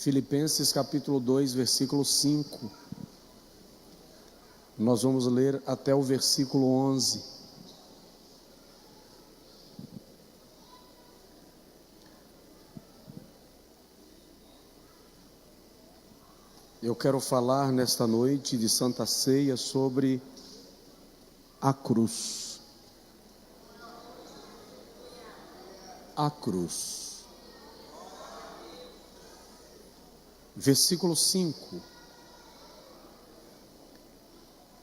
Filipenses capítulo 2, versículo 5. Nós vamos ler até o versículo 11. Eu quero falar nesta noite de Santa Ceia sobre a cruz. A cruz. Versículo 5.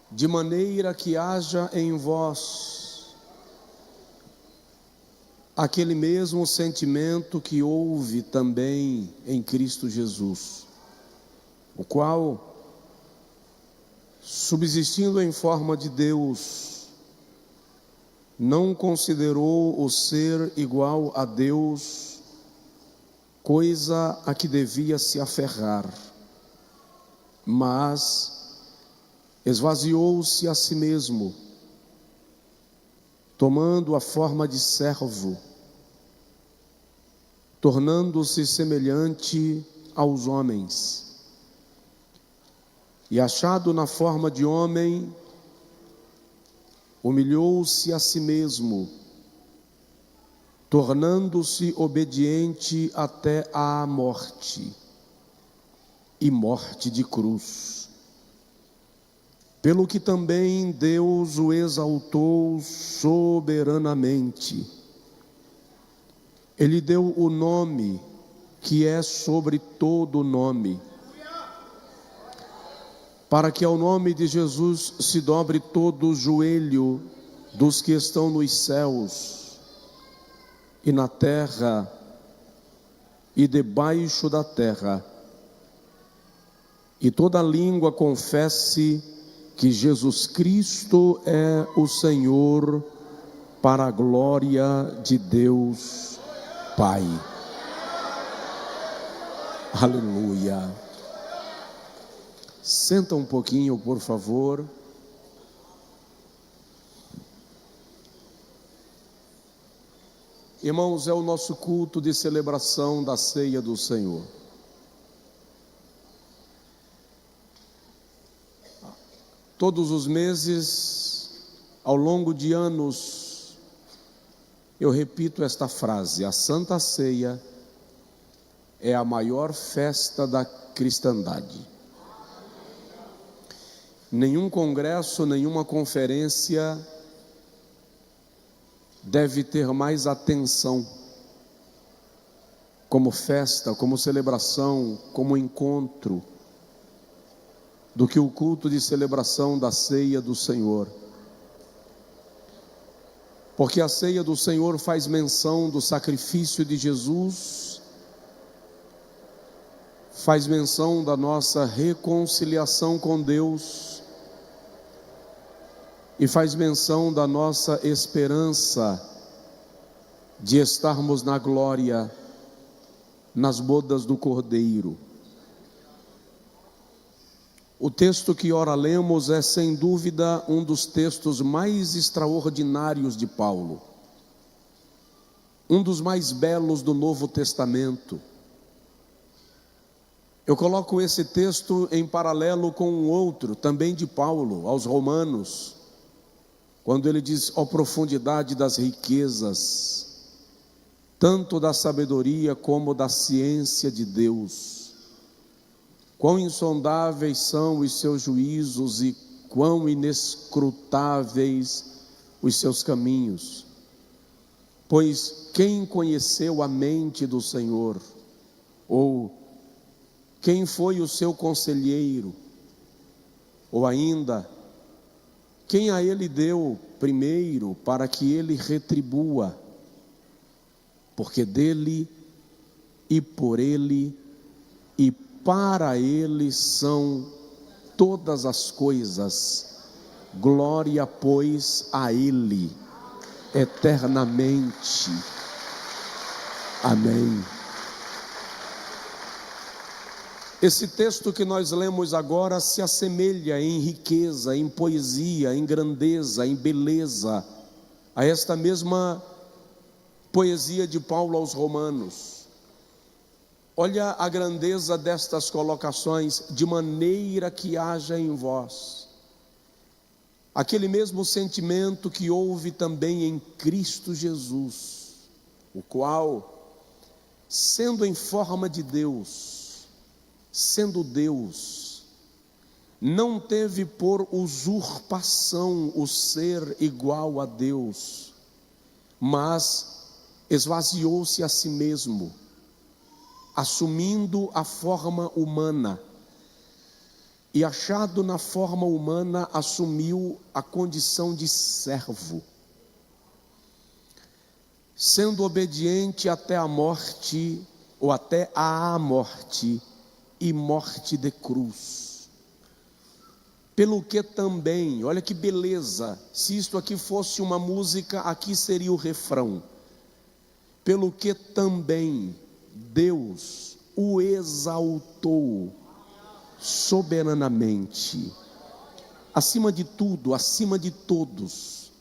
De maneira que haja em vós aquele mesmo sentimento que houve também em Cristo Jesus, o qual, subsistindo em forma de Deus, não considerou o ser igual a Deus coisa a que devia se aferrar, mas esvaziou-se a si mesmo, tomando a forma de servo, tornando-se semelhante aos homens, e achado na forma de homem, humilhou-se a si mesmo, tornando-se obediente até à morte, e morte de cruz. Pelo que também Deus o exaltou soberanamente. Ele deu o nome que é sobre todo nome, para que ao nome de Jesus se dobre todo o joelho dos que estão nos céus, e na terra, e debaixo da terra, e toda língua confesse que Jesus Cristo é o Senhor, para a glória de Deus Pai. Aleluia. Senta um pouquinho, por favor. Irmãos, é o nosso culto de celebração da ceia do Senhor. Todos os meses, ao longo de anos, eu repito esta frase: a Santa Ceia é a maior festa da cristandade. Nenhum congresso, nenhuma conferência deve ter mais atenção como festa, como celebração, como encontro, do que o culto de celebração da ceia do Senhor. Porque a ceia do Senhor faz menção do sacrifício de Jesus, faz menção da nossa reconciliação com Deus, e faz menção da nossa esperança de estarmos na glória, nas bodas do Cordeiro. O texto que ora lemos é, sem dúvida, um dos textos mais extraordinários de Paulo, um dos mais belos do Novo Testamento. Eu coloco esse texto em paralelo com um outro, também de Paulo, aos Romanos, quando ele diz: ó profundidade das riquezas, tanto da sabedoria como da ciência de Deus, quão insondáveis são os seus juízos e quão inescrutáveis os seus caminhos. Pois quem conheceu a mente do Senhor? Ou quem foi o seu conselheiro? Ou ainda, quem a ele deu primeiro para que ele retribua? Porque dele e por ele e para ele são todas as coisas. Glória, pois, a ele eternamente. Amém. Esse texto que nós lemos agora se assemelha em riqueza, em poesia, em grandeza, em beleza, a esta mesma poesia de Paulo aos Romanos. Olha a grandeza destas colocações: de maneira que haja em vós aquele mesmo sentimento que houve também em Cristo Jesus, o qual, sendo em forma de Deus, sendo Deus, não teve por usurpação o ser igual a Deus, mas esvaziou-se a si mesmo, assumindo a forma humana, e achado na forma humana, assumiu a condição de servo, sendo obediente até a morte, ou até à morte, e morte de cruz. Pelo que também, olha que beleza, se isto aqui fosse uma música, aqui seria o refrão: pelo que também Deus o exaltou soberanamente, acima de tudo, acima de todos,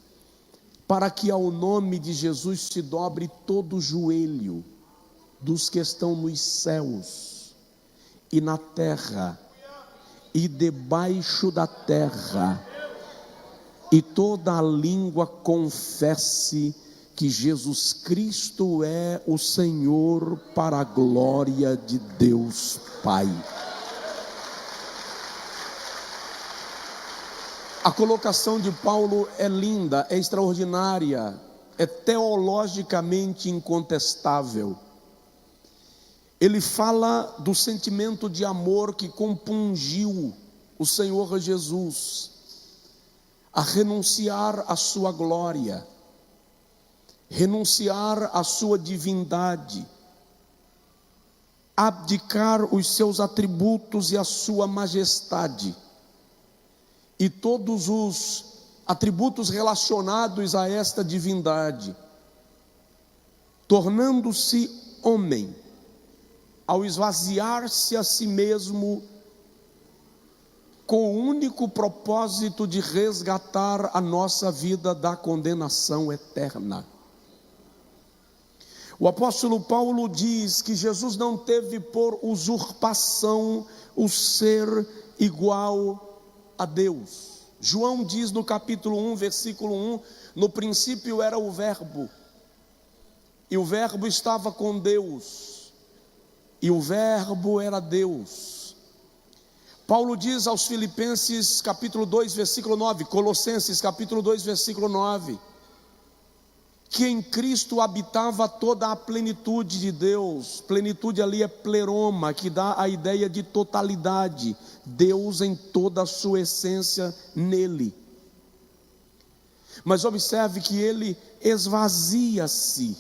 para que ao nome de Jesus se dobre todo o joelho dos que estão nos céus e na terra e debaixo da terra, e toda a língua confesse que Jesus Cristo é o Senhor, para a glória de Deus Pai. A colocação de Paulo é linda, é extraordinária, é teologicamente incontestável. Ele fala do sentimento de amor que compungiu o Senhor Jesus a renunciar à sua glória, renunciar à sua divindade, abdicar os seus atributos e a sua majestade, e todos os atributos relacionados a esta divindade, tornando-se homem, ao esvaziar-se a si mesmo, com o único propósito de resgatar a nossa vida da condenação eterna. O apóstolo Paulo diz que Jesus não teve por usurpação o ser igual a Deus. João diz no capítulo 1, versículo 1: no princípio era o Verbo, e o Verbo estava com Deus, e o Verbo era Deus. Paulo diz aos Filipenses capítulo 2, versículo 9, Colossenses capítulo 2, versículo 9, que em Cristo habitava toda a plenitude de Deus. Plenitude ali é pleroma, que dá a ideia de totalidade, Deus em toda a sua essência nele. Mas observe que ele esvazia-se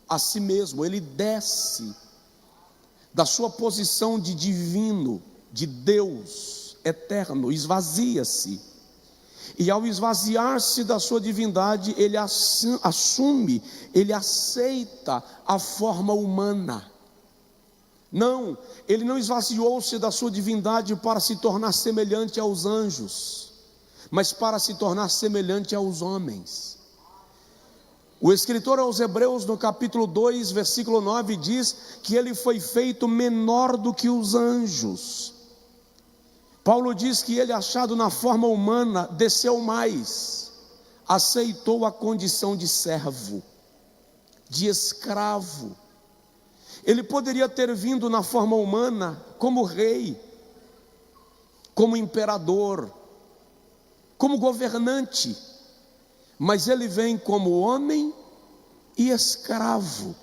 a si mesmo, ele desce da sua posição de divino, de Deus eterno, esvazia-se. E ao esvaziar-se da sua divindade, ele assume, ele aceita a forma humana. Não, ele não esvaziou-se da sua divindade para se tornar semelhante aos anjos, mas para se tornar semelhante aos homens. O escritor aos Hebreus, no capítulo 2, versículo 9, diz que ele foi feito menor do que os anjos. Paulo diz que ele, achado na forma humana, desceu mais, aceitou a condição de servo, de escravo. Ele poderia ter vindo na forma humana como rei, como imperador, como governante, mas ele vem como homem e escravo.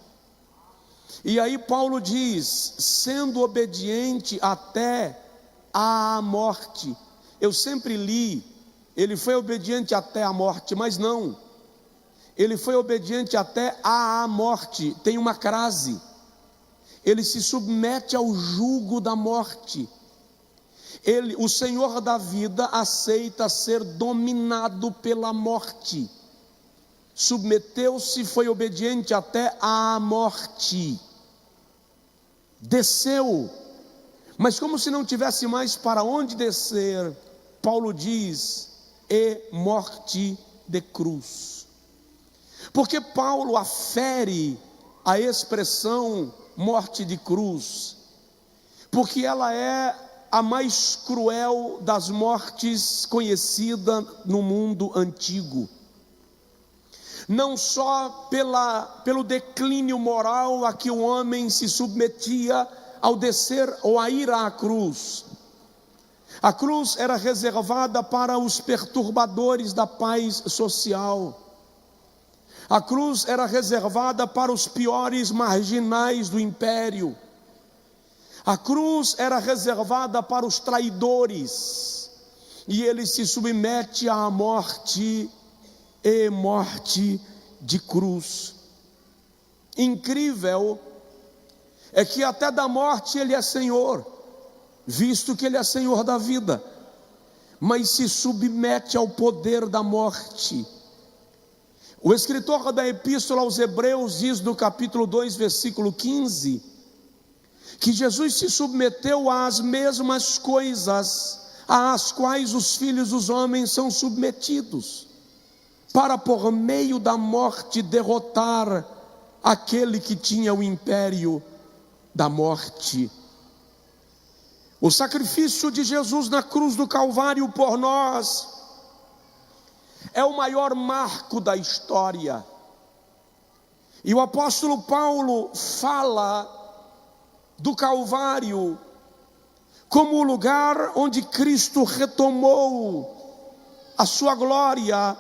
E aí Paulo diz, sendo obediente até à morte. Eu sempre li, ele foi obediente até a morte, mas não, ele foi obediente até à morte. Tem uma crase, ele se submete ao jugo da morte. Ele, o Senhor da vida, aceita ser dominado pela morte, submeteu-se, foi obediente até à morte, desceu. Mas como se não tivesse mais para onde descer, Paulo diz, e morte de cruz. Porque Paulo afere a expressão morte de cruz, porque ela é a mais cruel das mortes conhecida no mundo antigo. Não só pelo declínio moral a que o homem se submetia ao descer ou a ir à cruz. A cruz era reservada para os perturbadores da paz social. A cruz era reservada para os piores marginais do império. A cruz era reservada para os traidores. E ele se submete à morte, e morte de cruz. Incrível é que até da morte ele é Senhor, visto que ele é Senhor da vida, mas se submete ao poder da morte. O escritor da epístola aos Hebreus diz no capítulo 2, versículo 15, que Jesus se submeteu às mesmas coisas às quais os filhos dos homens são submetidos, para por meio da morte derrotar aquele que tinha o império da morte. O sacrifício de Jesus na cruz do Calvário por nós é o maior marco da história. E o apóstolo Paulo fala do Calvário como o lugar onde Cristo retomou a sua glória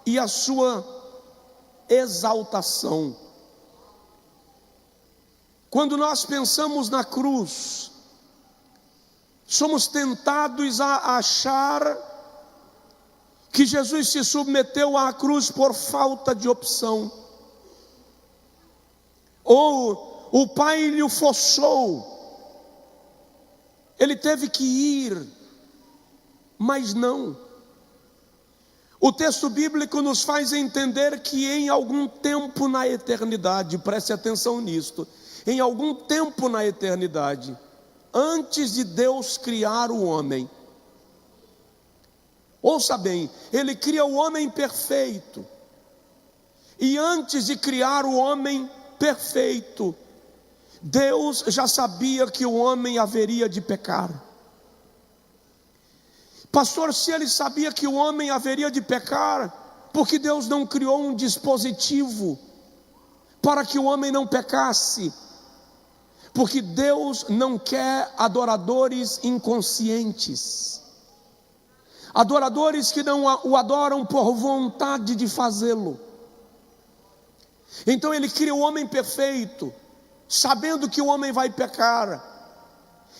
e a sua exaltação. Quando nós pensamos na cruz, somos tentados a achar que Jesus se submeteu à cruz por falta de opção, ou o Pai lhe forçou, ele teve que ir, mas não. O texto bíblico nos faz entender que em algum tempo na eternidade, preste atenção nisto, em algum tempo na eternidade, antes de Deus criar o homem, ouça bem, ele cria o homem perfeito, e antes de criar o homem perfeito, Deus já sabia que o homem haveria de pecar. Pastor, se ele sabia que o homem haveria de pecar, por que Deus não criou um dispositivo para que o homem não pecasse? Porque Deus não quer adoradores inconscientes, adoradores que não o adoram por vontade de fazê-lo. Então ele cria o homem perfeito, sabendo que o homem vai pecar.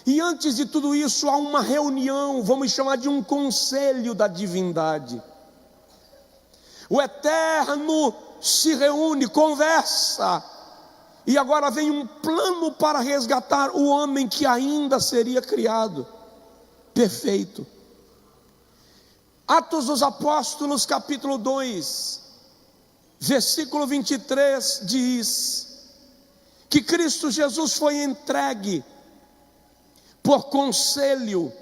E antes de tudo isso há uma reunião, vamos chamar de um conselho da divindade. O Eterno se reúne, conversa, e agora vem um plano para resgatar o homem que ainda seria criado, perfeito. Atos dos Apóstolos, capítulo 2, versículo 23, diz que Cristo Jesus foi entregue por conselho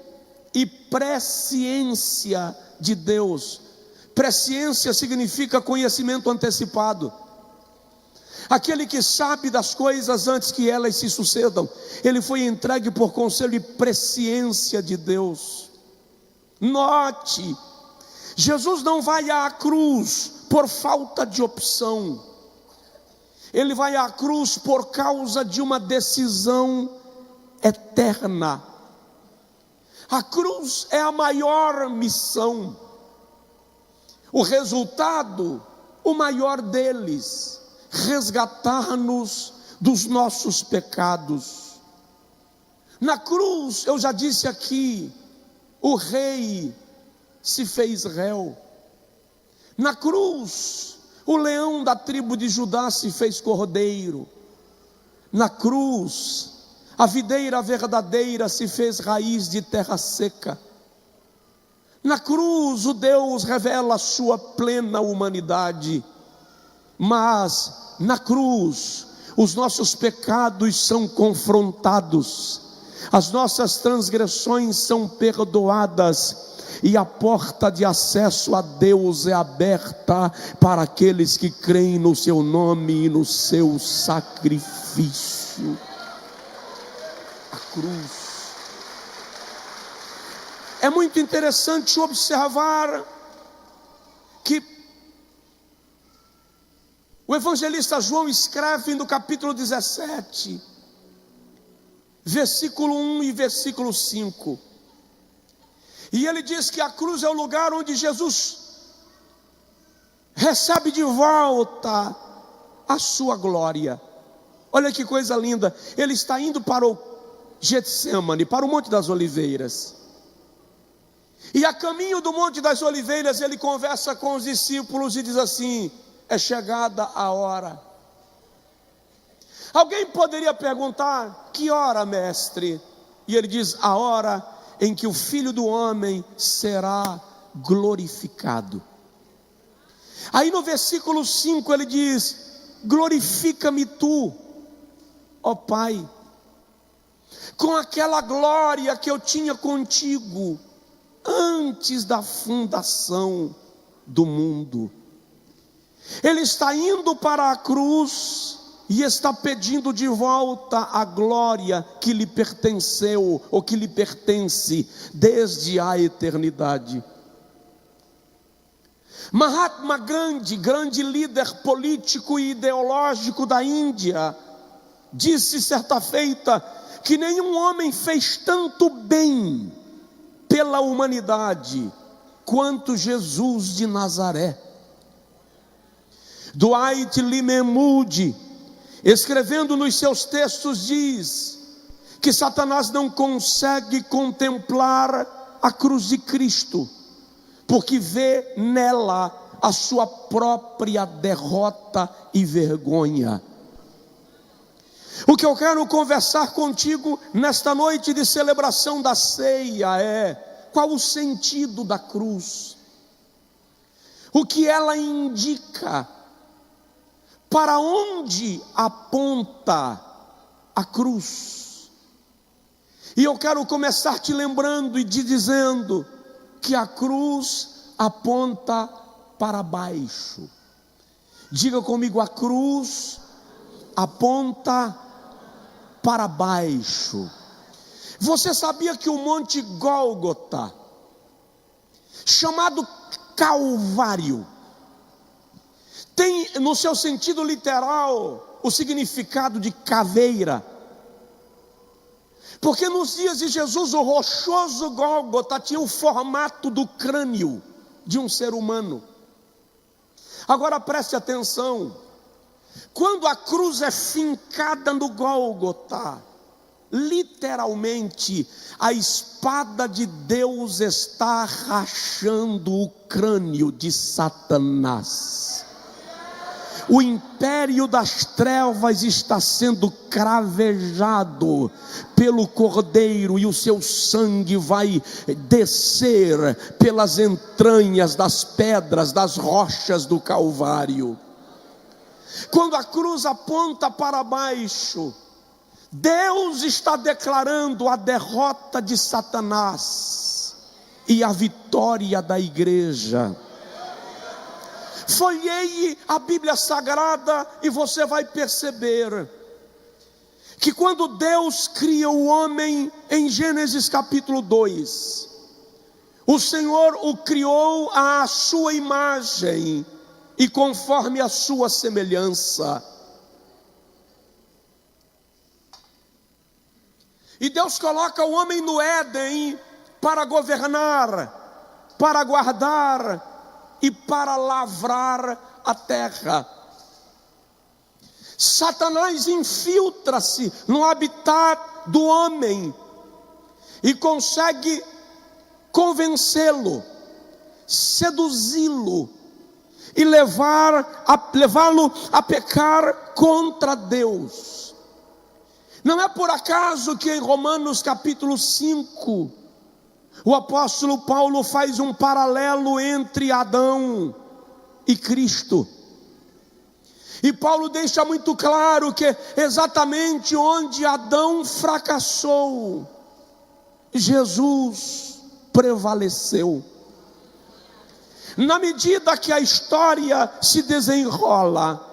e presciência de Deus. Presciência significa conhecimento antecipado. Aquele que sabe das coisas antes que elas se sucedam. Ele foi entregue por conselho e presciência de Deus. Note, Jesus não vai à cruz por falta de opção. Ele vai à cruz por causa de uma decisão eterna. A cruz é a maior missão. O resultado, o maior deles, resgatar-nos dos nossos pecados. Na cruz, eu já disse aqui, o rei se fez réu. Na cruz, o leão da tribo de Judá se fez cordeiro. Na cruz, a videira verdadeira se fez raiz de terra seca. Na cruz, o Deus revela a sua plena humanidade. Mas na cruz, os nossos pecados são confrontados, as nossas transgressões são perdoadas, e a porta de acesso a Deus é aberta para aqueles que creem no seu nome e no seu sacrifício. baixo. A cruz. É muito interessante observar que o evangelista João escreve no capítulo 17, versículo 1 e versículo 5. E ele diz que a cruz é o lugar onde Jesus recebe de volta a sua glória. Olha que coisa linda. Ele está indo para o Getsêmani, para o Monte das Oliveiras. E a caminho do Monte das Oliveiras, ele conversa com os discípulos e diz assim: é chegada a hora. Alguém poderia perguntar: que hora, mestre? E ele diz: a hora em que o Filho do Homem será glorificado. Aí no versículo 5 ele diz: glorifica-me tu, ó Pai, com aquela glória que eu tinha contigo antes da fundação do mundo. Ele está indo para a cruz e está pedindo de volta a glória que lhe pertenceu, ou que lhe pertence desde a eternidade. Mahatma Gandhi, grande líder político e ideológico da Índia, disse certa feita que nenhum homem fez tanto bem pela humanidade quanto Jesus de Nazaré. Dwight Lyman Moody, escrevendo nos seus textos, diz que Satanás não consegue contemplar a cruz de Cristo, porque vê nela a sua própria derrota e vergonha. O que eu quero conversar contigo nesta noite de celebração da ceia é: qual o sentido da cruz? O que ela indica? Para onde aponta a cruz? E eu quero começar te lembrando e te dizendo que a cruz aponta para baixo. Diga comigo: a cruz aponta para baixo. Você sabia que o Monte Gólgota, chamado Calvário, tem no seu sentido literal o significado de caveira? Porque nos dias de Jesus o rochoso Gólgota tinha o formato do crânio de um ser humano. Agora preste atenção: quando a cruz é fincada no Gólgota, literalmente a espada de Deus está rachando o crânio de Satanás. O império das trevas está sendo cravejado pelo Cordeiro, e o seu sangue vai descer pelas entranhas das pedras, das rochas do Calvário. Quando a cruz aponta para baixo, Deus está declarando a derrota de Satanás e a vitória da igreja. Folheie a Bíblia Sagrada e você vai perceber que quando Deus cria o homem em Gênesis capítulo 2, o Senhor o criou à sua imagem e conforme a sua semelhança. E Deus coloca o homem no Éden para governar, para guardar e para lavrar a terra. Satanás infiltra-se no habitat do homem e consegue convencê-lo, seduzi-lo e levá-lo a pecar contra Deus. Não é por acaso que em Romanos capítulo 5 o apóstolo Paulo faz um paralelo entre Adão e Cristo. E Paulo deixa muito claro que exatamente onde Adão fracassou, Jesus prevaleceu. Na medida que a história se desenrola,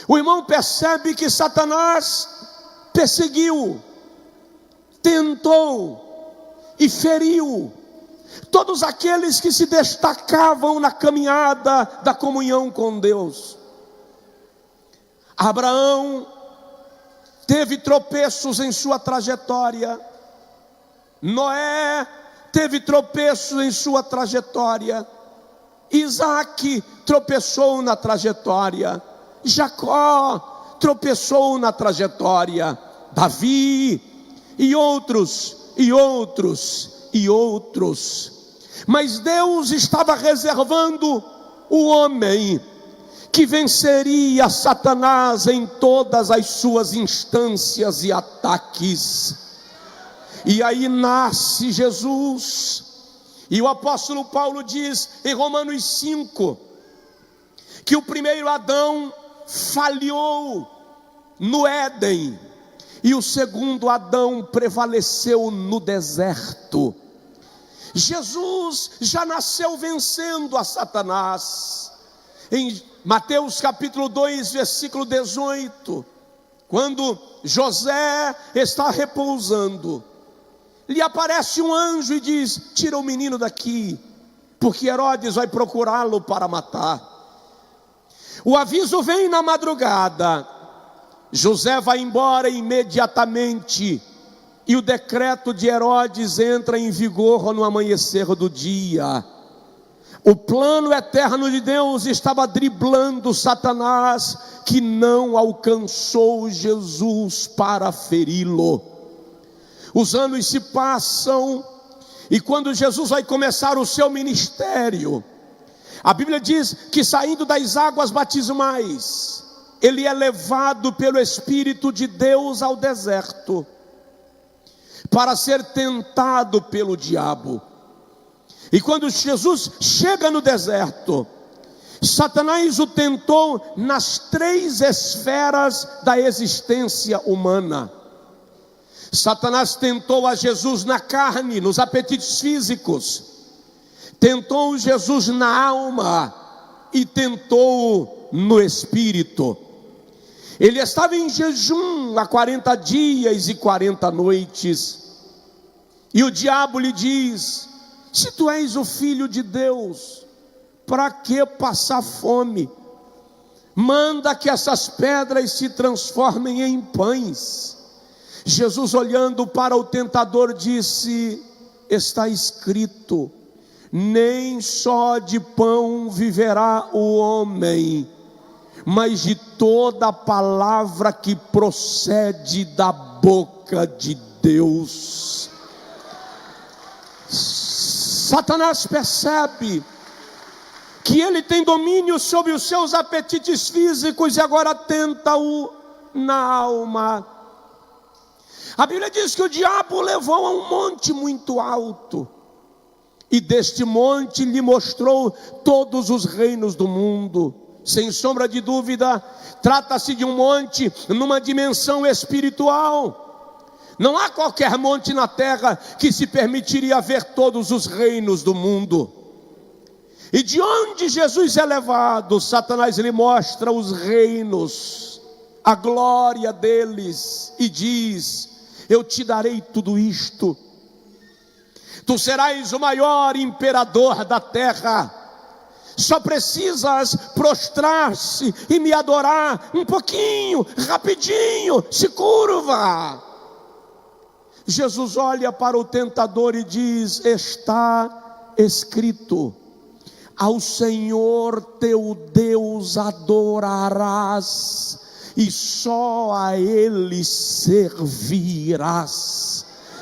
O irmão percebe que Satanás perseguiu, tentou e feriu todos aqueles que se destacavam na caminhada da comunhão com Deus. Abraão teve tropeços em sua trajetória. Noé teve tropeços em sua trajetória. Isaac tropeçou na trajetória. Jacó tropeçou na trajetória. Davi e outros, e outros, e outros. Mas Deus estava reservando o homem que venceria Satanás em todas as suas instâncias e ataques. E aí nasce Jesus. E o apóstolo Paulo diz em Romanos 5 que o primeiro Adão falhou no Éden e o segundo Adão prevaleceu no deserto. Jesus já nasceu vencendo a Satanás. Em Mateus capítulo 2, versículo 18, quando José está repousando, lhe aparece um anjo e diz: tira o menino daqui, porque Herodes vai procurá-lo para matar. O aviso vem na madrugada. José vai embora imediatamente, e o decreto de Herodes entra em vigor no amanhecer do dia. O plano eterno de Deus estava driblando Satanás, que não alcançou Jesus para feri-lo. Os anos se passam, e quando Jesus vai começar o seu ministério, a Bíblia diz que saindo das águas batismais, ele é levado pelo Espírito de Deus ao deserto, para ser tentado pelo diabo. E quando Jesus chega no deserto, Satanás o tentou nas 3 esferas da existência humana. Satanás tentou a Jesus na carne, nos apetites físicos, tentou Jesus na alma e tentou no espírito. Ele estava em jejum há 40 dias e 40 noites, e o diabo lhe diz: se tu és o filho de Deus, para que passar fome? Manda que essas pedras se transformem em pães. Jesus, olhando para o tentador, disse: está escrito, nem só de pão viverá o homem, mas de toda palavra que procede da boca de Deus. Satanás percebe que ele tem domínio sobre os seus apetites físicos e agora tenta-o na alma. A Bíblia diz que o diabo levou a um monte muito alto, e deste monte lhe mostrou todos os reinos do mundo. Sem sombra de dúvida, trata-se de um monte numa dimensão espiritual. Não há qualquer monte na terra que se permitiria ver todos os reinos do mundo. E de onde Jesus é levado, Satanás lhe mostra os reinos, a glória deles, e diz: eu te darei tudo isto. Tu serás o maior imperador da terra. Só precisas prostrar-se e me adorar um pouquinho, rapidinho, se curva. Jesus olha para o tentador e diz: está escrito, ao Senhor teu Deus adorarás, e só a Ele servirás.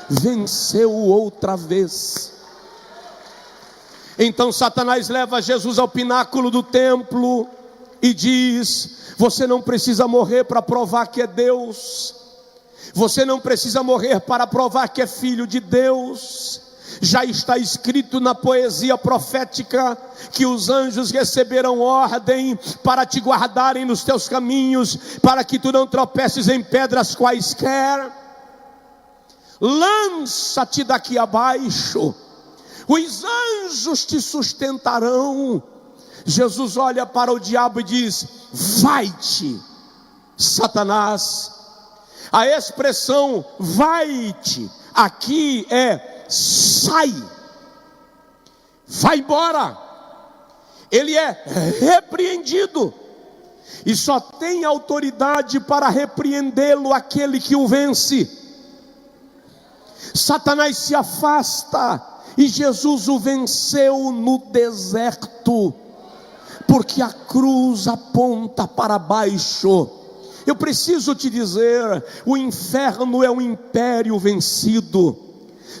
Venceu outra vez. Então Satanás leva Jesus ao pináculo do templo e diz: você não precisa morrer para provar que é Deus. Você não precisa morrer para provar que é filho de Deus. Já está escrito na poesia profética que os anjos receberam ordem para te guardarem nos teus caminhos, para que tu não tropeces em pedras quaisquer. Lança-te daqui abaixo, os anjos te sustentarão. Jesus olha para o diabo e diz: vai-te, Satanás. A expressão vai-te aqui é sai, vai embora. Ele é repreendido, e só tem autoridade para repreendê-lo aquele que o vence. Satanás se afasta, e Jesus o venceu no deserto, porque a cruz aponta para baixo. Eu preciso te dizer, o inferno é um império vencido,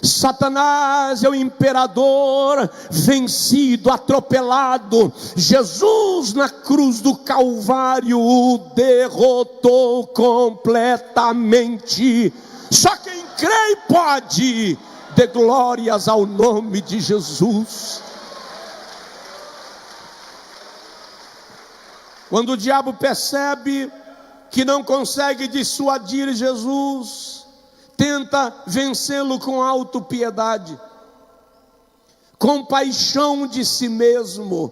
Satanás é o imperador vencido, atropelado. Jesus na cruz do Calvário o derrotou completamente. Só quem crê pode. Dê glórias ao nome de Jesus. Quando o diabo percebe que não consegue dissuadir Jesus, tenta vencê-lo com autopiedade, compaixão de si mesmo.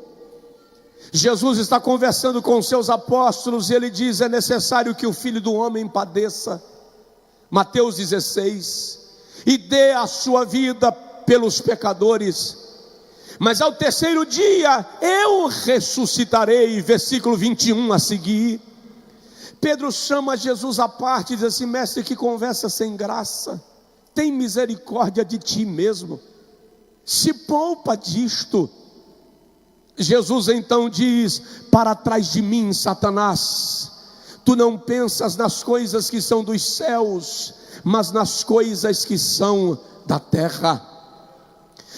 Jesus está conversando com seus apóstolos e ele diz: é necessário que o Filho do Homem padeça, Mateus 16, e dê a sua vida pelos pecadores, mas ao terceiro dia eu ressuscitarei. Versículo 21 a seguir. Pedro chama Jesus à parte e diz assim: mestre, que conversa sem graça, tem misericórdia de ti mesmo, se poupa disto. Jesus então diz: para trás de mim, Satanás, tu não pensas nas coisas que são dos céus, mas nas coisas que são da terra.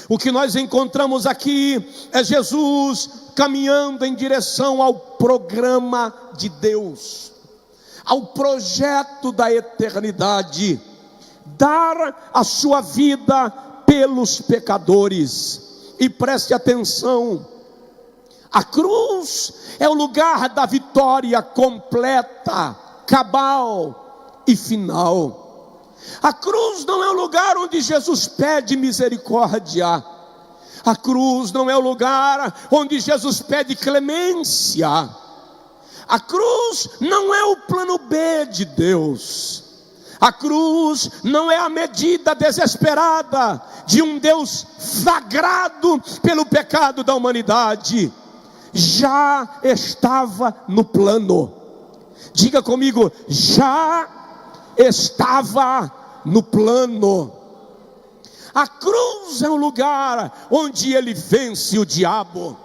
O que nós encontramos aqui é Jesus caminhando em direção ao programa de Deus, ao projeto da eternidade, dar a sua vida pelos pecadores. E preste atenção, a cruz é o lugar da vitória completa, cabal e final. A cruz não é o lugar onde Jesus pede misericórdia. A cruz não é o lugar onde Jesus pede clemência. A cruz não é o plano B de Deus. A cruz não é a medida desesperada de um Deus flagrado pelo pecado da humanidade. Já estava no plano. Diga comigo: já estava no plano. A cruz é o lugar onde ele vence o diabo.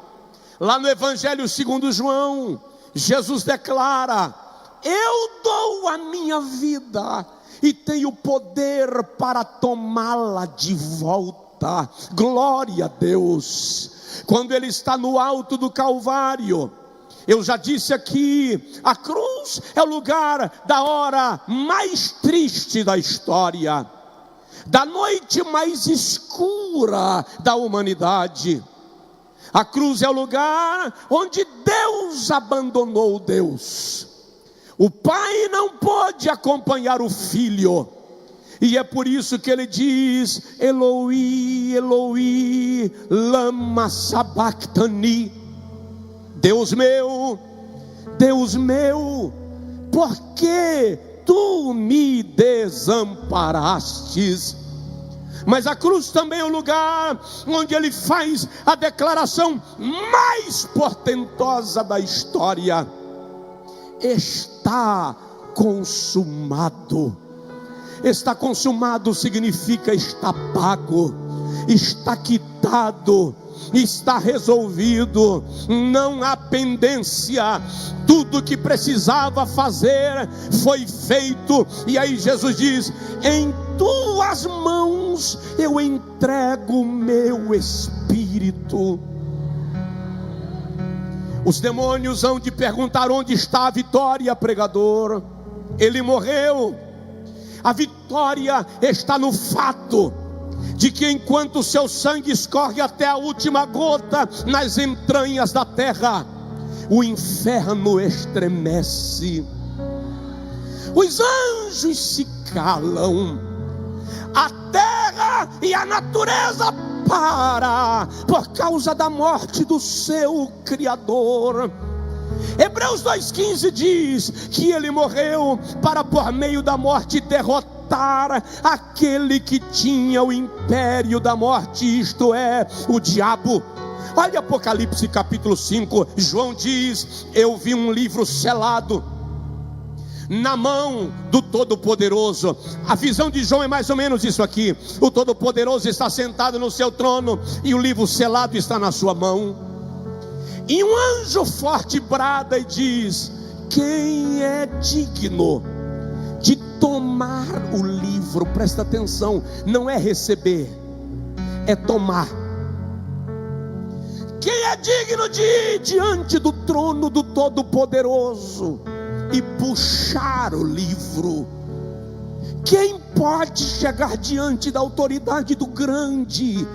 Lá no Evangelho segundo João, Jesus declara: eu dou a minha vida e tenho poder para tomá-la de volta. Glória a Deus. Quando ele está no alto do Calvário, eu já disse aqui, a cruz é o lugar da hora mais triste da história, da noite mais escura da humanidade. A cruz é o lugar onde Deus abandonou Deus. O Pai não pôde acompanhar o Filho, e é por isso que ele diz: Eloi, Eloi, lama sabachthani. Deus meu, por que tu me desamparastes? Mas a cruz também é o lugar onde ele faz a declaração mais portentosa da história: está consumado. Está consumado significa está pago, está quitado, está resolvido, não há pendência. Tudo que precisava fazer foi feito. E aí Jesus diz: em tuas mãos eu entrego o meu espírito. Os demônios hão de perguntar: onde está a vitória, pregador? Ele morreu. A vitória está no fato de que enquanto o seu sangue escorre até a última gota nas entranhas da terra, o inferno estremece, os anjos se calam, a terra e a natureza para por causa da morte do seu Criador. Hebreus 2,15 diz que ele morreu para, por meio da morte, derrotar aquele que tinha o império da morte, isto é, o diabo. Olha Apocalipse capítulo 5, João diz: eu vi um livro selado na mão do Todo-Poderoso. A visão de João é mais ou menos isso aqui: o Todo-Poderoso está sentado no seu trono e o livro selado está na sua mão. E um anjo forte brada e diz: quem é digno de tomar o livro? Presta atenção, não é receber, é tomar. Quem é digno de ir diante do trono do Todo-Poderoso e puxar o livro? Quem pode chegar diante da autoridade do Grande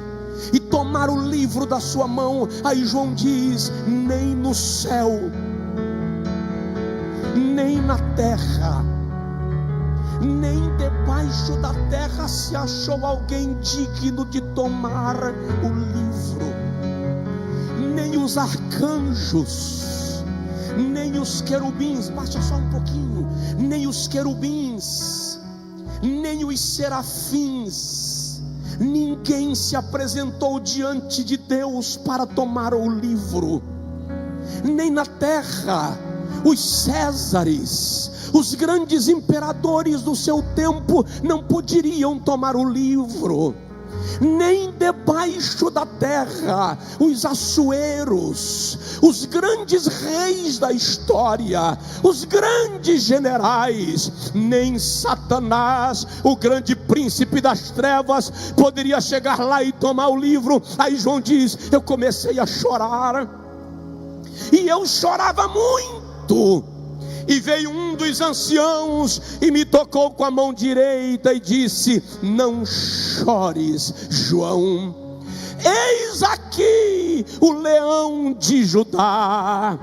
e tomar o livro da sua mão? Aí João diz: nem no céu, nem na terra, nem debaixo da terra se achou alguém digno de tomar o livro. Nem os arcanjos, nem os querubins, baixa só um pouquinho, nem os querubins, nem os serafins, ninguém se apresentou diante de Deus para tomar o livro. Nem na terra, os Césares, os grandes imperadores do seu tempo não poderiam tomar o livro. Nem debaixo da terra, os Assueros, os grandes reis da história, os grandes generais, nem Satanás, o grande príncipe das trevas, poderia chegar lá e tomar o livro. Aí João diz: eu comecei a chorar, e eu chorava muito. E veio um dos anciãos e me tocou com a mão direita e disse: não chores, João, eis aqui o leão de Judá,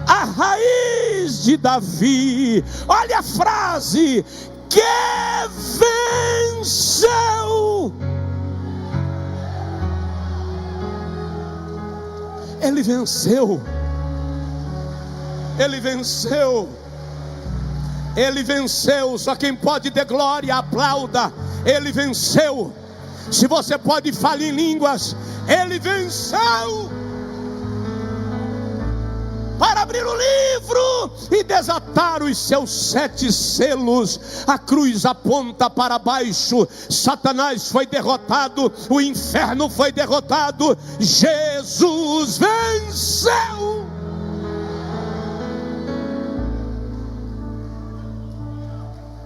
a raiz de Davi. Olha a frase: que venceu. Ele venceu. Ele venceu. Ele venceu. Só quem pode dar glória, aplauda. Ele venceu. Se você pode falar em línguas, ele venceu. Para abrir o livro e desatar os seus 7 selos, a cruz aponta para baixo. Satanás foi derrotado, o inferno foi derrotado, Jesus venceu.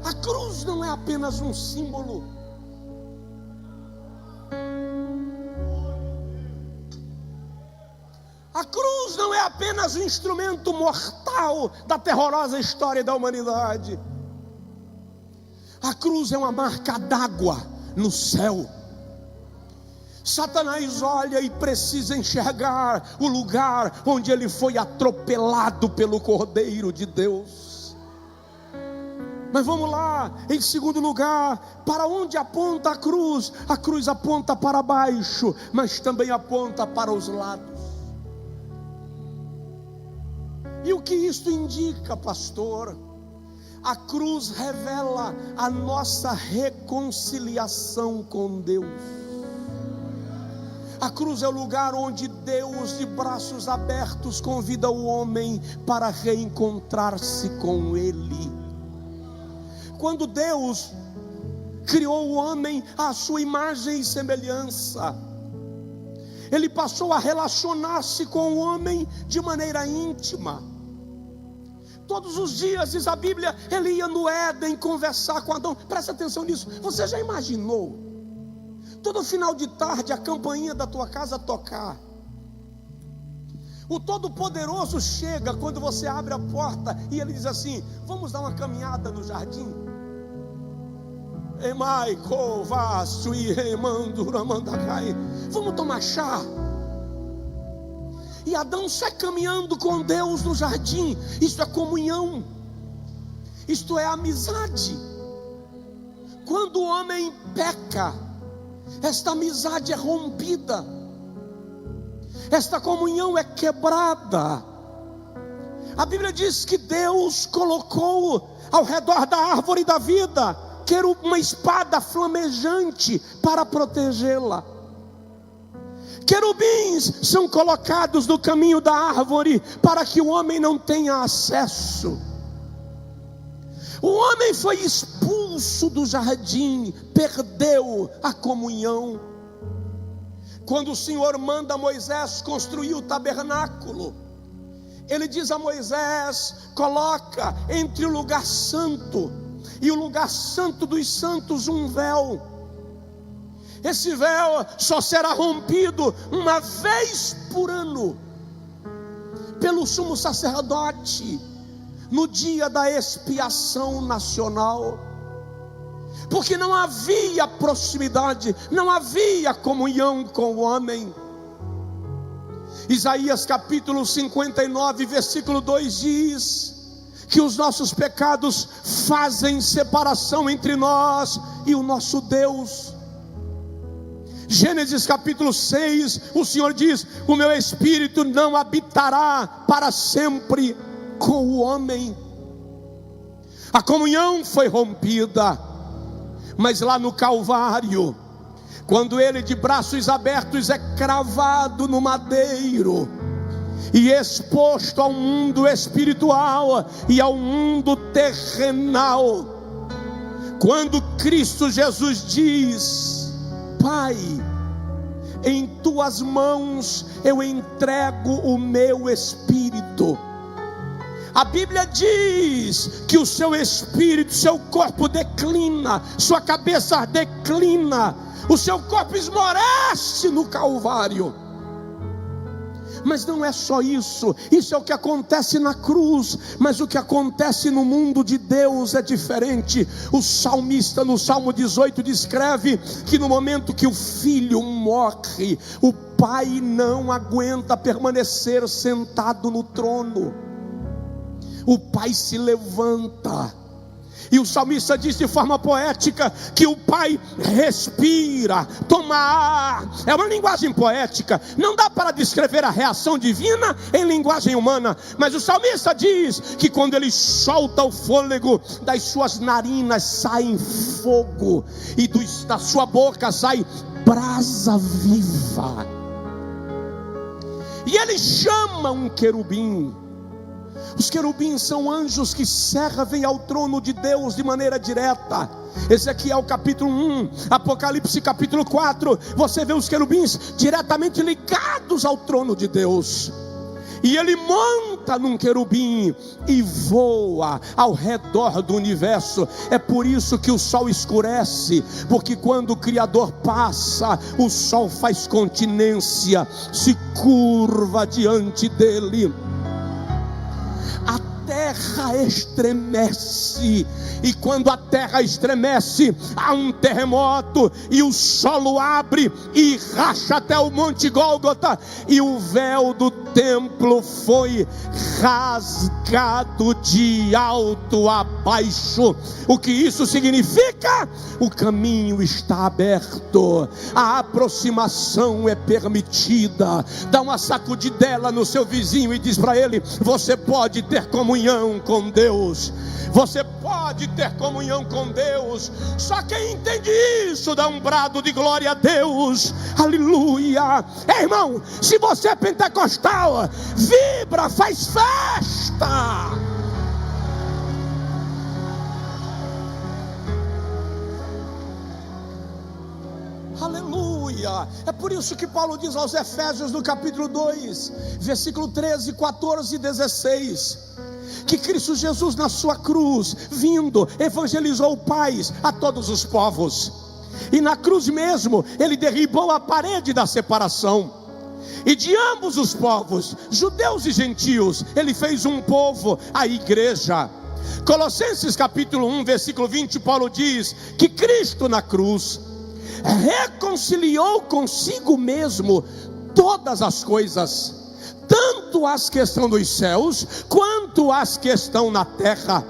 A cruz não é apenas um símbolo. A cruz não é apenas um instrumento mortal da terrorosa história da humanidade. A cruz é uma marca d'água no céu. Satanás olha e precisa enxergar o lugar onde ele foi atropelado pelo Cordeiro de Deus. Mas vamos lá, em segundo lugar, para onde aponta a cruz? A cruz aponta para baixo, mas também aponta para os lados. E o que isto indica, pastor? A cruz revela a nossa reconciliação com Deus. A cruz é o lugar onde Deus, de braços abertos, convida o homem para reencontrar-se com Ele. Quando Deus criou o homem à sua imagem e semelhança, Ele passou a relacionar-se com o homem de maneira íntima. Todos os dias, diz a Bíblia, Ele ia no Éden conversar com Adão. Presta atenção nisso. Você já imaginou todo final de tarde a campainha da tua casa tocar? O Todo-Poderoso chega quando você abre a porta e Ele diz assim: vamos dar uma caminhada no jardim? Vamos tomar chá. E Adão sai caminhando com Deus no jardim. Isso é comunhão. Isto é amizade. Quando o homem peca, esta amizade é rompida, esta comunhão é quebrada. A Bíblia diz que Deus colocou ao redor da árvore da vida uma espada flamejante para protegê-la. Querubins são colocados no caminho da árvore para que o homem não tenha acesso. O homem foi expulso do jardim, perdeu a comunhão. Quando o Senhor manda Moisés construir o tabernáculo, Ele diz a Moisés: coloca entre o lugar santo e o lugar santo dos santos um véu. Esse véu só será rompido uma vez por ano pelo sumo sacerdote, no dia da expiação nacional, porque não havia proximidade, não havia comunhão com o homem. Isaías capítulo 59, versículo 2 diz que os nossos pecados fazem separação entre nós e o nosso Deus. Gênesis capítulo 6, o Senhor diz: o meu espírito não habitará para sempre com o homem. A comunhão foi rompida, mas lá no Calvário, quando ele de braços abertos é cravado no madeiro e exposto ao mundo espiritual e ao mundo terrenal, quando Cristo Jesus diz: Pai, em tuas mãos eu entrego o meu espírito. A Bíblia diz que o seu espírito, seu corpo declina, sua cabeça declina, o seu corpo esmorece no Calvário. Mas não é só isso, isso é o que acontece na cruz, mas o que acontece no mundo de Deus é diferente. O salmista no Salmo 18 descreve que no momento que o filho morre, o pai não aguenta permanecer sentado no trono. O pai se levanta, e o salmista diz de forma poética que o pai respira, toma ar. É uma linguagem poética, não dá para descrever a reação divina em linguagem humana, mas o salmista diz que quando ele solta o fôlego, das suas narinas sai fogo, e da sua boca sai brasa viva. E ele chama um querubim. Os querubins são anjos que servem ao trono de Deus de maneira direta. Ezequiel capítulo 1, Apocalipse capítulo 4, você vê os querubins diretamente ligados ao trono de Deus. E ele monta num querubim e voa ao redor do universo. É por isso que o sol escurece, porque quando o Criador passa, o sol faz continência, se curva diante dele. A terra estremece, e quando a terra estremece, há um terremoto, e o solo abre e racha até o monte Gólgota, e o véu do templo foi rasgado de alto a baixo. O que isso significa? O caminho está aberto, a aproximação é permitida. Dá uma sacudidela no seu vizinho e diz para ele: você pode ter comunhão com Deus. Você pode ter comunhão com Deus. Só quem entende isso dá um brado de glória a Deus. Aleluia. Ei, irmão, se você é pentecostal, vibra, faz festa. Aleluia. É por isso que Paulo diz aos Efésios no capítulo 2, versículo 13, 14 e 16, que Cristo Jesus na sua cruz, vindo, evangelizou paz a todos os povos. E na cruz mesmo, ele derribou a parede da separação. E de ambos os povos, judeus e gentios, ele fez um povo, a igreja. Colossenses capítulo 1, versículo 20, Paulo diz que Cristo na cruz reconciliou consigo mesmo todas as coisas, tanto as que estão nos céus, quanto as que estão na terra.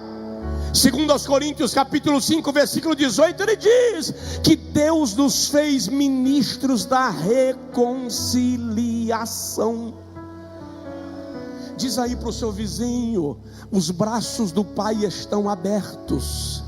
Segundo aos Coríntios capítulo 5, versículo 18, ele diz que Deus nos fez ministros da reconciliação. Diz aí para o seu vizinho: os braços do Pai estão abertos,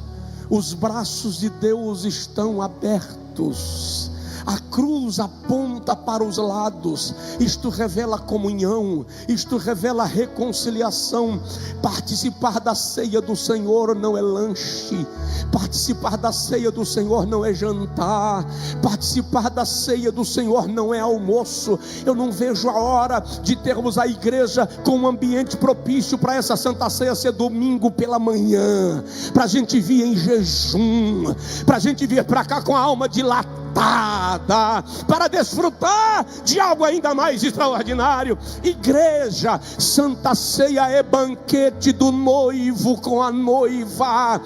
os braços de Deus estão abertos. A cruz aponta para os lados. Isto revela comunhão, isto revela reconciliação. Participar da ceia do Senhor não é lanche, participar da ceia do Senhor não é jantar, participar da ceia do Senhor não é almoço. Eu não vejo a hora de termos a igreja com um ambiente propício para essa Santa Ceia ser domingo pela manhã, para a gente vir em jejum, para a gente vir para cá com a alma dilatada, para desfrutar de algo ainda mais extraordinário. Igreja, Santa Ceia é banquete do noivo com a noiva.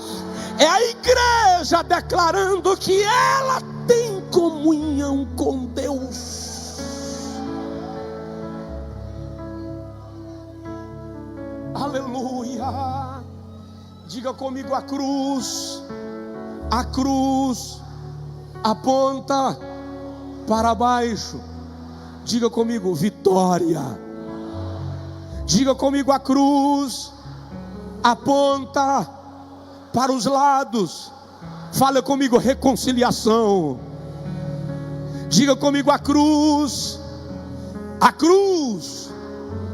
É a igreja declarando que ela tem comunhão com Deus. Aleluia. Diga comigo: a cruz aponta para baixo. Diga comigo: vitória. Diga comigo: a cruz aponta para os lados. Fala comigo: reconciliação. Diga comigo: a cruz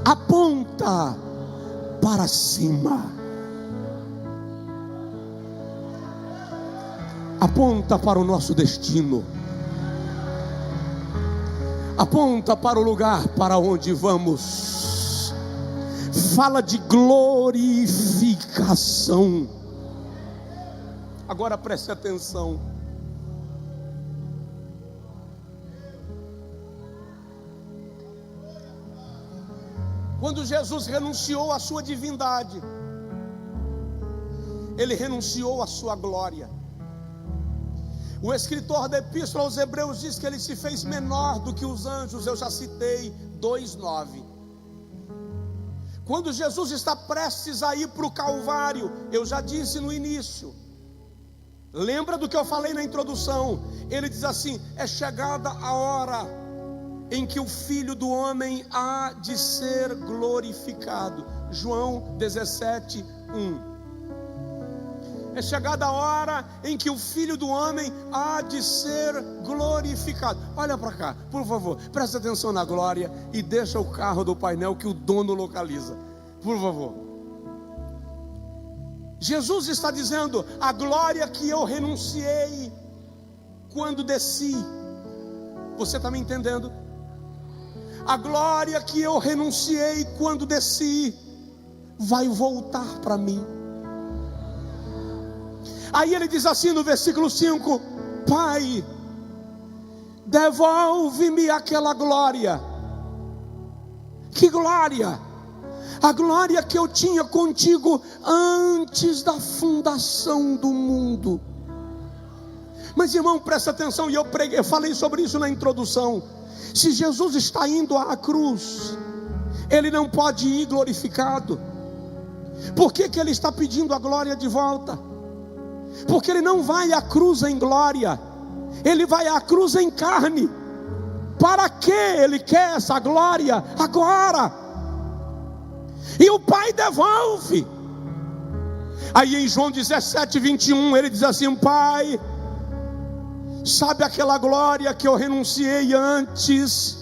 aponta para cima. Aponta para o nosso destino, aponta para o lugar para onde vamos. Fala de glorificação. Agora preste atenção. Quando Jesus renunciou à sua divindade, ele renunciou à sua glória. O escritor da Epístola aos Hebreus diz que ele se fez menor do que os anjos. Eu já citei 2:9. Quando Jesus está prestes a ir para o Calvário, eu já disse no início, lembra do que eu falei na introdução? Ele diz assim: é chegada a hora em que o Filho do Homem há de ser glorificado. João 17:1. É chegada a hora em que o Filho do Homem há de ser glorificado. Olha para cá, por favor, presta atenção na glória e deixa o carro do painel que o dono localiza, por favor. Jesus está dizendo: a glória que eu renunciei quando desci. Você está me entendendo? A glória que eu renunciei quando desci vai voltar para mim. Aí ele diz assim no versículo 5: Pai, devolve-me aquela glória. Que glória? A glória que eu tinha contigo antes da fundação do mundo. Mas irmão, presta atenção, e eu falei sobre isso na introdução. Se Jesus está indo à cruz, ele não pode ir glorificado. Por que ele está pedindo a glória de volta? Porque ele não vai à cruz em glória, ele vai à cruz em carne. Para que ele quer essa glória agora? E o Pai devolve. Aí em João 17:21 ele diz assim: Pai, sabe aquela glória que eu renunciei antes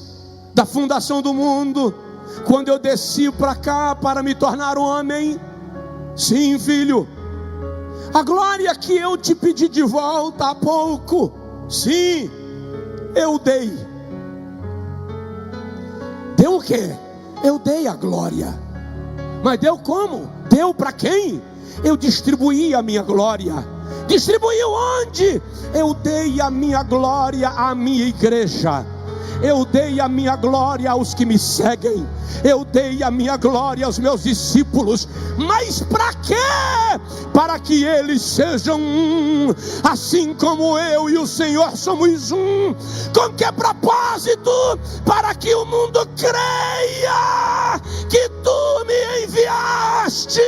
da fundação do mundo, quando eu desci para cá para me tornar homem? Sim, filho. A glória que eu te pedi de volta há pouco, sim, eu dei. Deu o quê? Eu dei a glória. Mas deu como? Deu para quem? Eu distribuí a minha glória. Distribuiu onde? Eu dei a minha glória à minha igreja. Eu dei a minha glória aos que me seguem. Eu dei a minha glória aos meus discípulos. Mas para quê? Para que eles sejam um, assim como eu e o Senhor somos um. Com que propósito? Para que o mundo creia que tu me enviastes.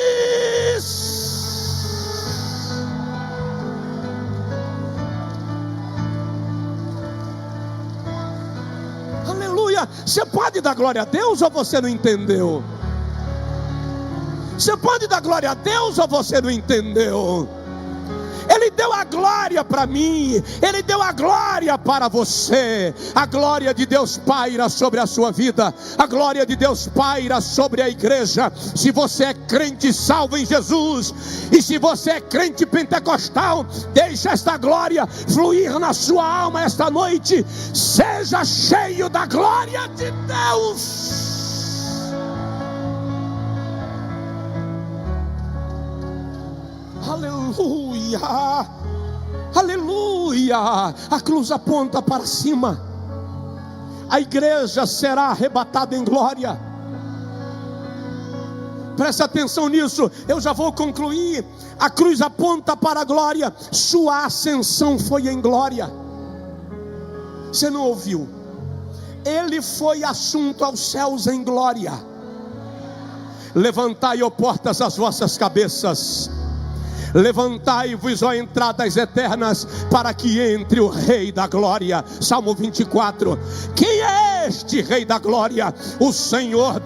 Aleluia. Você pode dar glória a Deus ou você não entendeu? Você pode dar glória a Deus ou você não entendeu? Ele deu a glória para mim, Ele deu a glória para você. A glória de Deus paira sobre a sua vida, a glória de Deus paira sobre a igreja. Se você é crente salvo em Jesus, e se você é crente pentecostal, deixa esta glória fluir na sua alma esta noite. Seja cheio da glória de Deus. Aleluia, aleluia. A cruz aponta para cima. A igreja será arrebatada em glória. Preste atenção nisso, eu já vou concluir. A cruz aponta para a glória. Sua ascensão foi em glória. Você não ouviu? Ele foi assunto aos céus em glória. Levantai, ó portas, as vossas cabeças. Levantai-vos, ó entradas eternas, para que entre o Rei da Glória. Salmo 24. Quem é este Rei da Glória? O Senhor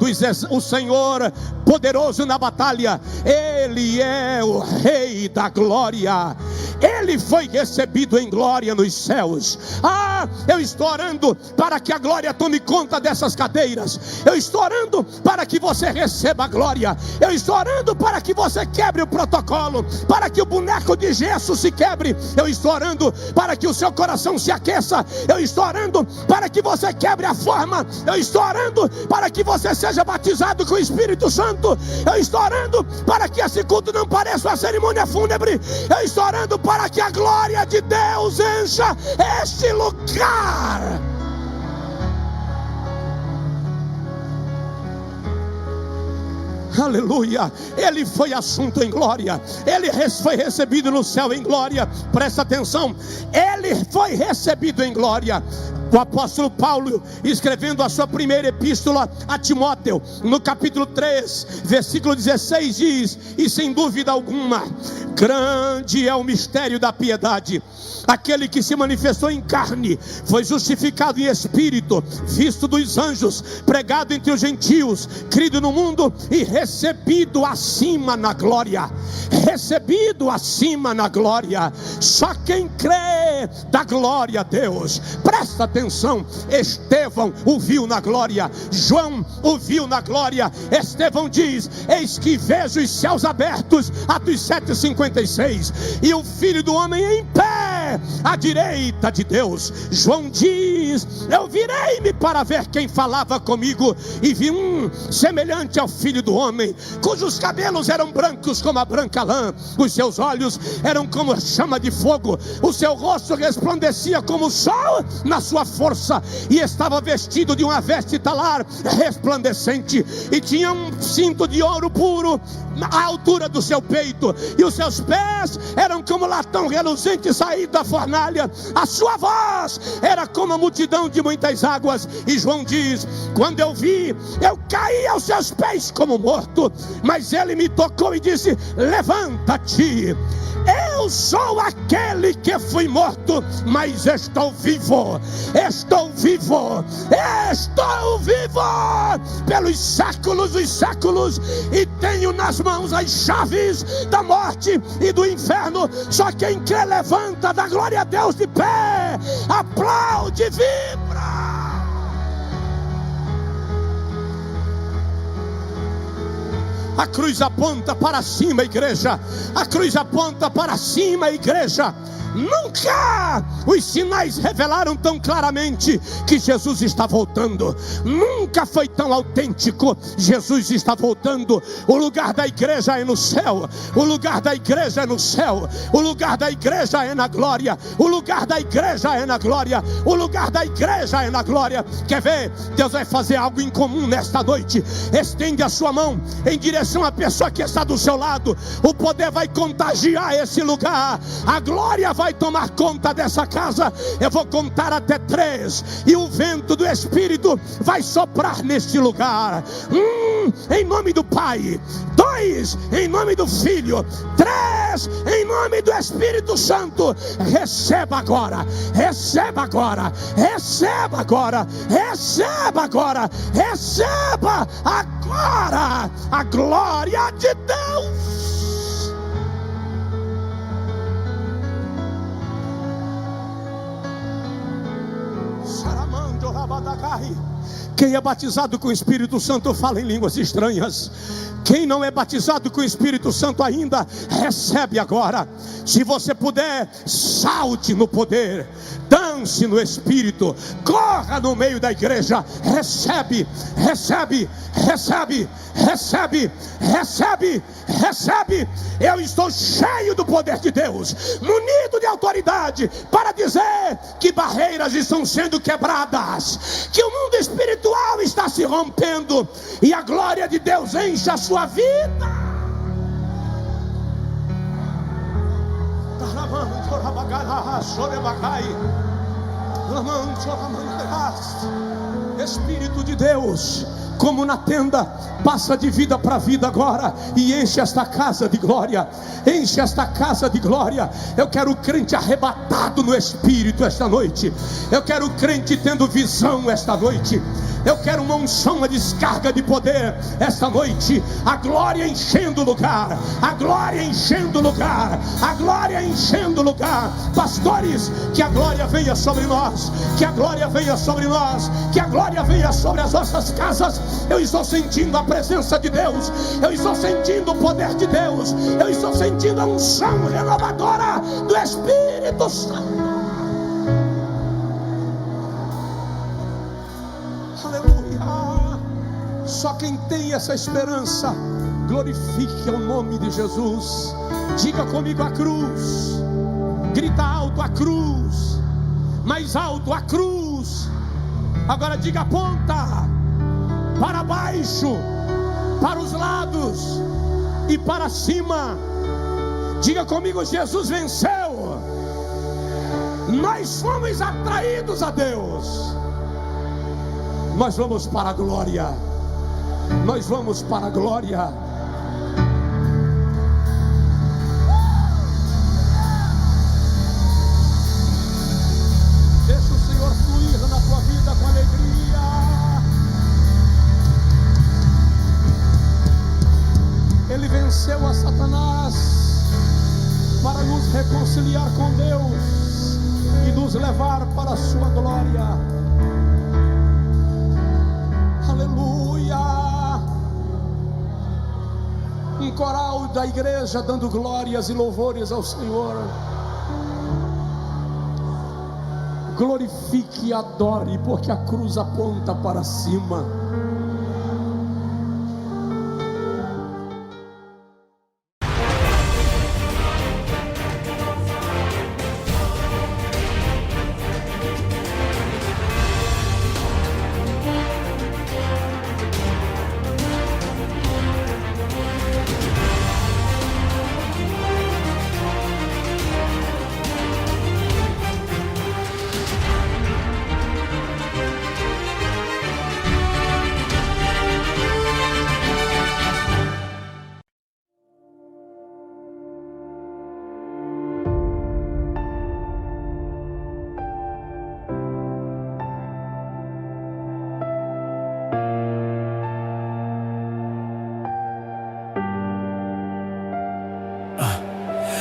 poderoso na batalha. Ele é o Rei da Glória. Ele foi recebido em glória nos céus. Eu estou orando para que a glória tome conta dessas cadeiras. Eu estou orando para que você receba a glória. Eu estou orando para que você quebre o protocolo, para que o boneco de gesso se quebre. Eu estou orando para que o seu coração se aqueça. Eu estou orando para que você quebre a forma. Eu estou orando para que você seja batizado com o Espírito Santo. Eu estou orando para que esse culto não pareça uma cerimônia fúnebre. Eu estou orando para que a glória de Deus encha este lugar. Aleluia. Ele foi assunto em glória. Ele foi recebido no céu em glória. Presta atenção. Ele foi recebido em glória. O apóstolo Paulo, escrevendo a sua primeira epístola a Timóteo, no capítulo 3, versículo 16, diz: e sem dúvida alguma, grande é o mistério da piedade. Aquele que se manifestou em carne, foi justificado em espírito, visto dos anjos, pregado entre os gentios, crido no mundo e recebido acima na glória. Recebido acima na glória. Só quem crê dá glória a Deus. Presta atenção. Estevão o viu na glória. João o viu na glória. Estevão diz: eis que vejo os céus abertos, Atos 7:56, e o Filho do Homem em pé à direita de Deus. João diz: eu virei-me para ver quem falava comigo, e vi um semelhante ao Filho do Homem, cujos cabelos eram brancos como a branca lã, os seus olhos eram como a chama de fogo, o seu rosto resplandecia como o sol na sua força, e estava vestido de uma veste talar resplandecente, e tinha um cinto de ouro puro à altura do seu peito, e os seus pés eram como latão reluzente saído da fornalha. A sua voz era como a multidão de muitas águas. E João diz: quando eu vi, eu caí aos seus pés como morto, mas ele me tocou e disse: levanta-te. Eu sou aquele que fui morto, mas estou vivo. Estou vivo. Estou vivo pelos séculos dos séculos, e tenho nas mãos as chaves da morte e do inferno. Só quem crê levanta, dá glória a Deus de pé, aplaude, vibra. A cruz aponta para cima, igreja. A cruz aponta para cima, igreja. Nunca os sinais revelaram tão claramente que Jesus está voltando. Nunca foi tão autêntico. Jesus está voltando. O lugar da igreja é no céu. O lugar da igreja é no céu. O lugar da igreja é na glória. O lugar da igreja é na glória. O lugar da igreja é na glória. Quer ver? Deus vai fazer algo incomum nesta noite. Estende a sua mão em direção à pessoa que está do seu lado. O poder vai contagiar esse lugar. A glória vai tomar conta dessa casa. Eu vou contar até 3, e o vento do Espírito vai soprar neste lugar. Em nome do Pai. 2, em nome do Filho. 3, vidas em nome do Espírito Santo. Receba agora, receba agora, receba agora, receba agora, receba agora a glória de Deus. Saramando Rabadagai. Quem é batizado com o Espírito Santo fala em línguas estranhas. Quem não é batizado com o Espírito Santo ainda, recebe agora. Se você puder, salte no poder, dance no Espírito, corra no meio da igreja. Recebe, recebe, recebe, recebe, recebe, recebe. Eu estou cheio do poder de Deus, munido de autoridade, para dizer que barreiras estão sendo quebradas, que o mundo espiritual está se rompendo, e a glória de Deus enche a sua vida. Espírito de Deus, como na tenda, passa de vida para vida agora e enche esta casa de glória, enche esta casa de glória. Eu quero o crente arrebatado no Espírito esta noite, eu quero o crente tendo visão esta noite, eu quero uma unção, uma descarga de poder esta noite, a glória enchendo o lugar, a glória enchendo o lugar, a glória enchendo o lugar. Pastores, que a glória venha sobre nós, que a glória venha sobre nós, que a glória venha sobre as nossas casas. Eu estou sentindo a presença de Deus, eu estou sentindo o poder de Deus, eu estou sentindo a unção renovadora do Espírito Santo. Aleluia. Só quem tem essa esperança, glorifique o nome de Jesus. Diga comigo: a cruz. Grita alto: a cruz. Mais alto: a cruz. Agora diga: aponta para baixo, para os lados e para cima. Diga comigo: Jesus venceu. Nós fomos atraídos a Deus. Nós vamos para a glória. Nós vamos para a glória. Deixa o Senhor fluir na tua vida com alegria. Ele venceu a Satanás para nos reconciliar com Deus e nos levar para a sua glória. Aleluia. Um coral da igreja dando glórias e louvores ao Senhor. Glorifique e adore, porque a cruz aponta para cima.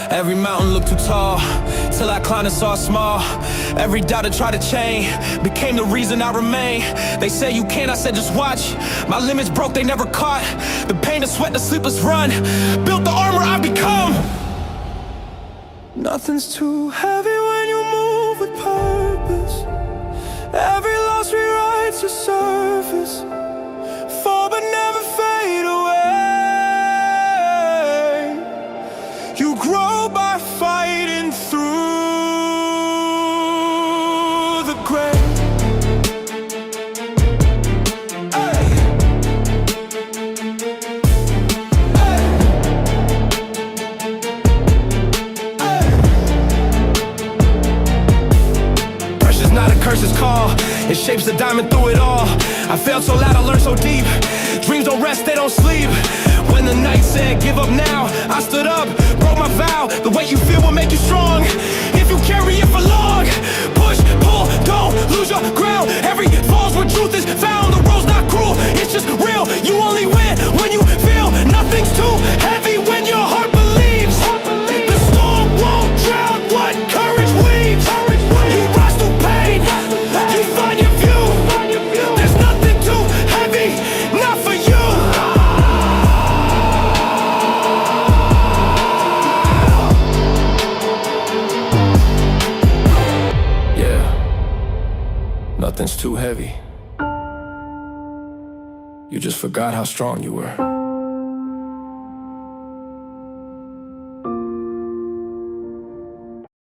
Every mountain looked too tall, till I climbed and saw it small. Every doubt I tried to chain became the reason I remain. They say you can't, I said just watch. My limits broke, they never caught. The pain, the sweat, the sleepless run built the armor I've become. Nothing's too heavy when you move with purpose. Every loss rewrites the surface. Fall but never fade away. You grow by fighting through the grave. Hey. Hey. Hey. Pressure's not a curse, it's call. It It shapes the diamond through it all. I failed so loud, I learned so deep. Dreams don't rest, they don't sleep. When the night said give up now, I stood up, broke my vow. The way you feel will make you strong. If you carry it for long, push, pull, don't lose your ground. Every fall's where truth is found. The road's not cruel, it's just real. You only win when you feel nothing's too heavy when your heart believes. The storm won't drown what courage weaves. You rise through pain, you find your view. There's nothing too heavy, not for you. Yeah, nothing's too heavy. You just forgot how strong you were.